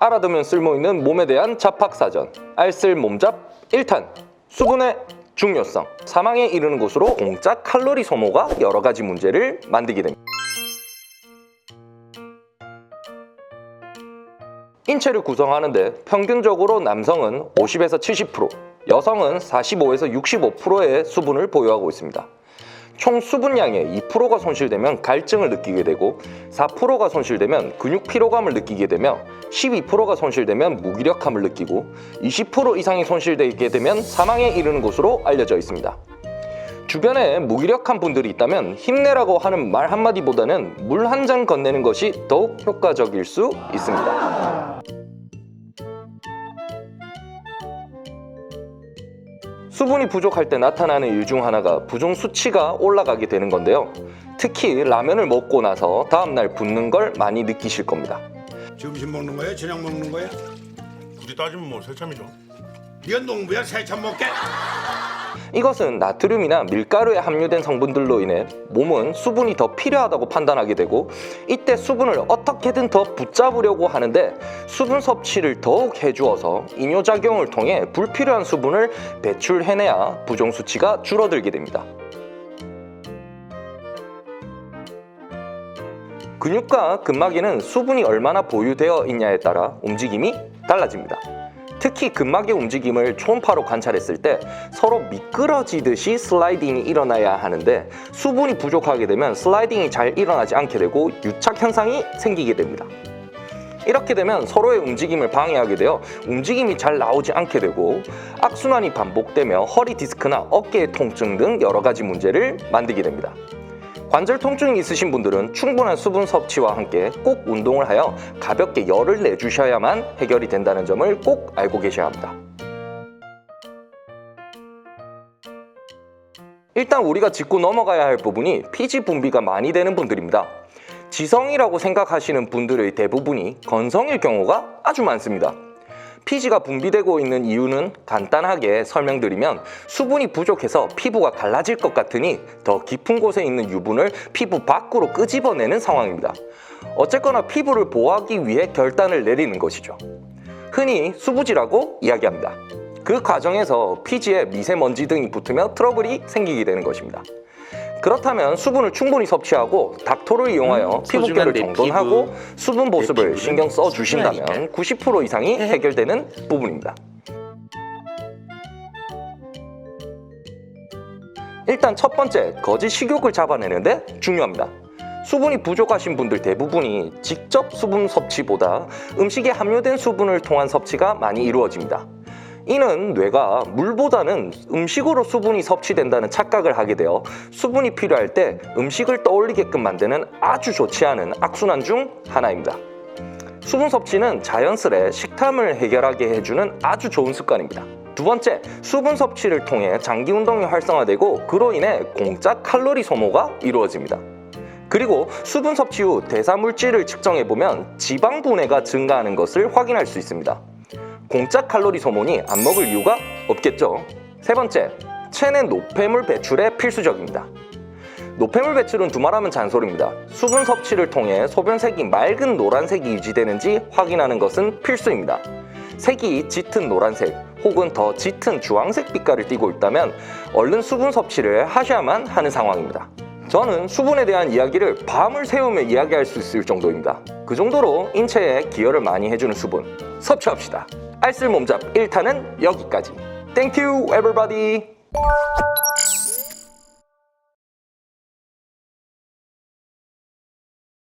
알아두면 쓸모있는 몸에 대한 잡학사전 알쓸 몸잡 1탄 수분의 중요성 사망에 이르는 곳으로 공짜 칼로리 소모가 여러가지 문제를 만들게 됩니다. 인체를 구성하는데 평균적으로 남성은 50에서 70%, 여성은 45에서 65%의 수분을 보유하고 있습니다. 총 수분량의 2%가 손실되면 갈증을 느끼게 되고 4%가 손실되면 근육 피로감을 느끼게 되며 12%가 손실되면 무기력함을 느끼고 20% 이상이 손실되게 되면 사망에 이르는 것으로 알려져 있습니다. 주변에 무기력한 분들이 있다면 힘내라고 하는 말 한마디보다는 물 한 잔 건네는 것이 더욱 효과적일 수 있습니다. 수분이 부족할 때 나타나는 일 중 하나가 부종 수치가 올라가게 되는 건데요. 특히 라면을 먹고 나서 다음날 붓는 걸 많이 느끼실 겁니다. 점심 먹는 거야? 저녁 먹는 거야? 굳이 따지면 뭐 새참이죠. 네가 농부야 새참 먹게? 이것은 나트륨이나 밀가루에 함유된 성분들로 인해 몸은 수분이 더 필요하다고 판단하게 되고 이때 수분을 어떻게든 더 붙잡으려고 하는데 수분 섭취를 더욱 해주어서 이뇨작용을 통해 불필요한 수분을 배출해내야 부종 수치가 줄어들게 됩니다. 근육과 근막에는 수분이 얼마나 보유되어 있냐에 따라 움직임이 달라집니다. 특히 근막의 움직임을 초음파로 관찰했을 때 서로 미끄러지듯이 슬라이딩이 일어나야 하는데 수분이 부족하게 되면 슬라이딩이 잘 일어나지 않게 되고 유착 현상이 생기게 됩니다. 이렇게 되면 서로의 움직임을 방해하게 되어 움직임이 잘 나오지 않게 되고 악순환이 반복되며 허리 디스크나 어깨의 통증 등 여러 가지 문제를 만들게 됩니다. 관절 통증이 있으신 분들은 충분한 수분 섭취와 함께 꼭 운동을 하여 가볍게 열을 내주셔야만 해결이 된다는 점을 꼭 알고 계셔야 합니다. 일단 우리가 짚고 넘어가야 할 부분이 피지 분비가 많이 되는 분들입니다. 지성이라고 생각하시는 분들의 대부분이 건성일 경우가 아주 많습니다. 피지가 분비되고 있는 이유는 간단하게 설명드리면 수분이 부족해서 피부가 갈라질 것 같으니 더 깊은 곳에 있는 유분을 피부 밖으로 끄집어내는 상황입니다. 어쨌거나 피부를 보호하기 위해 결단을 내리는 것이죠. 흔히 수부지라고 이야기합니다. 그 과정에서 피지에 미세먼지 등이 붙으며 트러블이 생기게 되는 것입니다. 그렇다면 수분을 충분히 섭취하고 닥터를 이용하여 피부결을 정돈하고 수분 보습을 신경 써주신다면 90% 이상이 해결되는 부분입니다. 일단 첫 번째, 거짓 식욕을 잡아내는데 중요합니다. 수분이 부족하신 분들 대부분이 직접 수분 섭취보다 음식에 함유된 수분을 통한 섭취가 많이 이루어집니다. 이는 뇌가 물보다는 음식으로 수분이 섭취된다는 착각을 하게 되어 수분이 필요할 때 음식을 떠올리게끔 만드는 아주 좋지 않은 악순환 중 하나입니다. 수분 섭취는 자연스레 식탐을 해결하게 해주는 아주 좋은 습관입니다. 두 번째, 수분 섭취를 통해 장기 운동이 활성화되고 그로 인해 공짜 칼로리 소모가 이루어집니다. 그리고 수분 섭취 후 대사물질을 측정해보면 지방 분해가 증가하는 것을 확인할 수 있습니다. 공짜 칼로리 소모니 안 먹을 이유가 없겠죠. 세 번째, 체내 노폐물 배출에 필수적입니다. 노폐물 배출은 두말하면 잔소리입니다. 수분 섭취를 통해 소변색이 맑은 노란색이 유지되는지 확인하는 것은 필수입니다. 색이 짙은 노란색 혹은 더 짙은 주황색 빛깔을 띠고 있다면 얼른 수분 섭취를 하셔야만 하는 상황입니다. 저는 수분에 대한 이야기를 밤을 새우며 이야기할 수 있을 정도입니다. 그 정도로 인체에 기여를 많이 해주는 수분 섭취합시다. 알쓸 몸잡 1탄은 여기까지. Thank you everybody.